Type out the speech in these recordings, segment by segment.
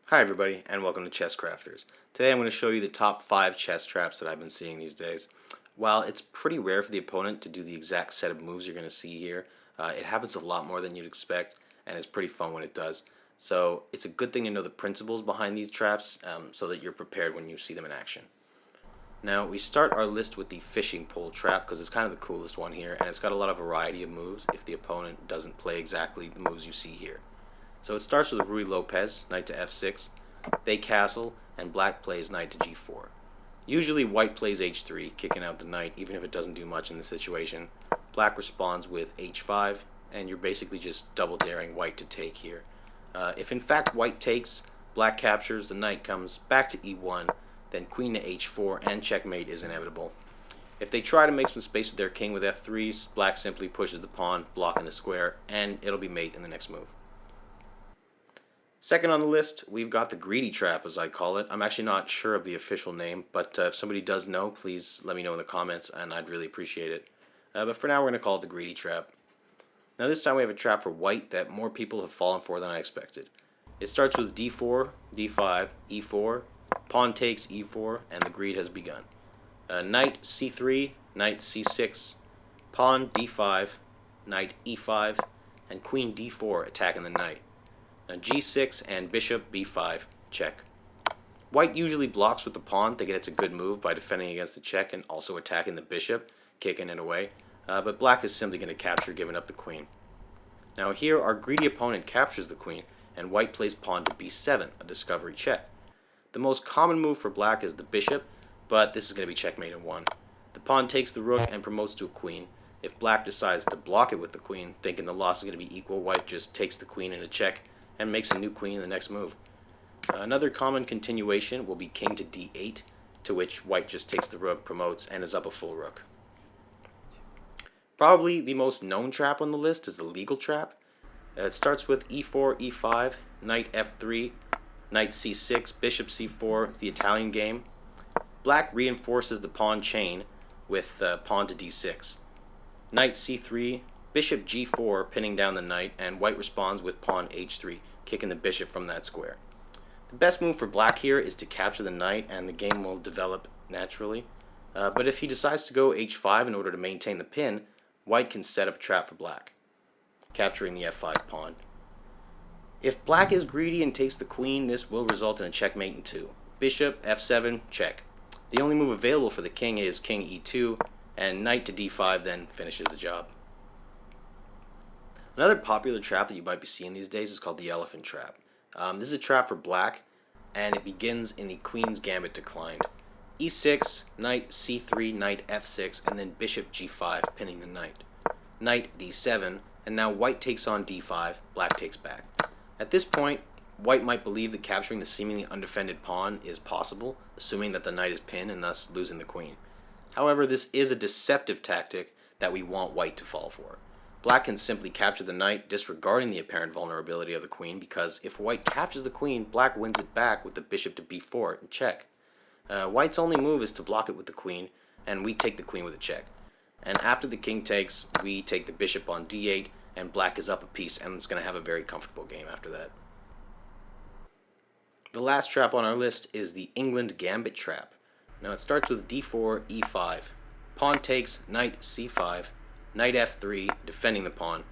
Hi everybody, and welcome to ChessCrafters. Today I'm going to show you the top 5 chess traps that I've been seeing these days. While it's pretty rare for the opponent to do the exact set of moves you're going to see here, it happens a lot more than you'd expect, and it's pretty fun when it does. So it's a good thing to know the principles behind these traps so that you're prepared when you see them in action. Now we start our list with the fishing pole trap because it's kind of the coolest one here, and it's got a lot of variety of moves if the opponent doesn't play exactly the moves you see here. So it starts with Ruy Lopez, knight to f6, they castle, and black plays knight to g4. Usually white plays h3, kicking out the knight even if it doesn't do much in the situation. Black responds with h5, and you're basically just double daring white to take here. If in fact white takes, black captures, the knight comes back to e1, then queen to h4, and checkmate is inevitable. If they try to make some space with their king with f3s, black simply pushes the pawn, blocking the square, and it'll be mate in the next move. Second on the list, we've got the greedy trap, as I call it. I'm actually not sure of the official name, but if somebody does know, please let me know in the comments, and I'd really appreciate it. But for now, we're going to call it the greedy trap. Now this time we have a trap for white that more people have fallen for than I expected. It starts with d4, d5, e4, pawn takes e4, and the greed has begun. Knight c3, knight c6, pawn d5, knight e5, and queen d4 attacking the knight. Now g6 and bishop b5, check. White usually blocks with the pawn, thinking it's a good move by defending against the check and also attacking the bishop, kicking it away. But black is simply going to capture, giving up the queen. Now here our greedy opponent captures the queen, and white plays pawn to b7, a discovery check. The most common move for black is the bishop, but this is going to be checkmate in one. The pawn takes the rook and promotes to a queen. If black decides to block it with the queen, thinking the loss is going to be equal, white just takes the queen in a check and makes a new queen in the next move. Another common continuation will be king to d8, to which white just takes the rook, promotes, and is up a full rook. Probably the most known trap on the list is the legal trap. It starts with e4, e5, knight f3, knight c6, bishop c4. It's the Italian game. Black reinforces the pawn chain with pawn to d6. Knight c3, bishop g4, pinning down the knight, and white responds with pawn h3, kicking the bishop from that square. The best move for black here is to capture the knight, and the game will develop naturally. But if he decides to go h5 in order to maintain the pin, white can set up a trap for black, capturing the f5 pawn. If black is greedy and takes the queen, this will result in a checkmate in two. Bishop f7, check. The only move available for the king is king e2, and knight to d5 then finishes the job. Another popular trap that you might be seeing these days is called the elephant trap. This is a trap for black, and it begins in the queen's gambit declined. e6, knight c3, knight f6, and then bishop g5, pinning the knight. Knight d7, and now white takes on d5, black takes back. At this point, white might believe that capturing the seemingly undefended pawn is possible, assuming that the knight is pinned and thus losing the queen. However, this is a deceptive tactic that we want white to fall for. Black can simply capture the knight, disregarding the apparent vulnerability of the queen, because if white captures the queen, black wins it back with the bishop to b4 and check. White's only move is to block it with the queen, and we take the queen with a check. And after the king takes, we take the bishop on d8, and black is up a piece, and is going to have a very comfortable game after that. The last trap on our list is the Englund Gambit trap. Now it starts with d4, e5. Pawn takes, knight c5, knight f3, defending the pawn,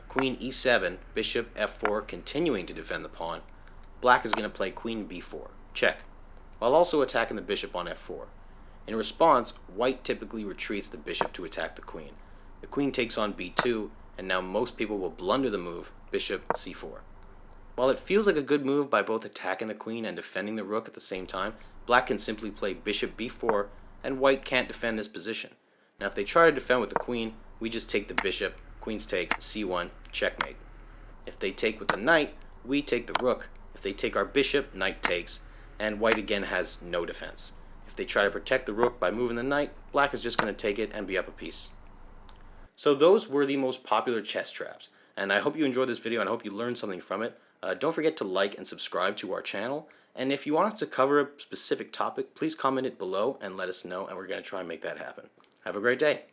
queen e7, bishop f4, continuing to defend the pawn. Black is going to play queen b4, check, while also attacking the bishop on f4. In response, white typically retreats the bishop to attack the queen. The queen takes on b2, and now most people will blunder the move, bishop c4. While it feels like a good move by both attacking the queen and defending the rook at the same time, black can simply play bishop b4, and white can't defend this position. Now if they try to defend with the queen, we just take the bishop, queen's take, c1, checkmate. If they take with the knight, we take the rook. If they take our bishop, knight takes, and white again has no defense. If they try to protect the rook by moving the knight, black is just going to take it and be up a piece. So those were the most popular chess traps, and I hope you enjoyed this video and I hope you learned something from it. Don't forget to like and subscribe to our channel, and if you want us to cover a specific topic, please comment it below and let us know, and we're going to try and make that happen. Have a great day.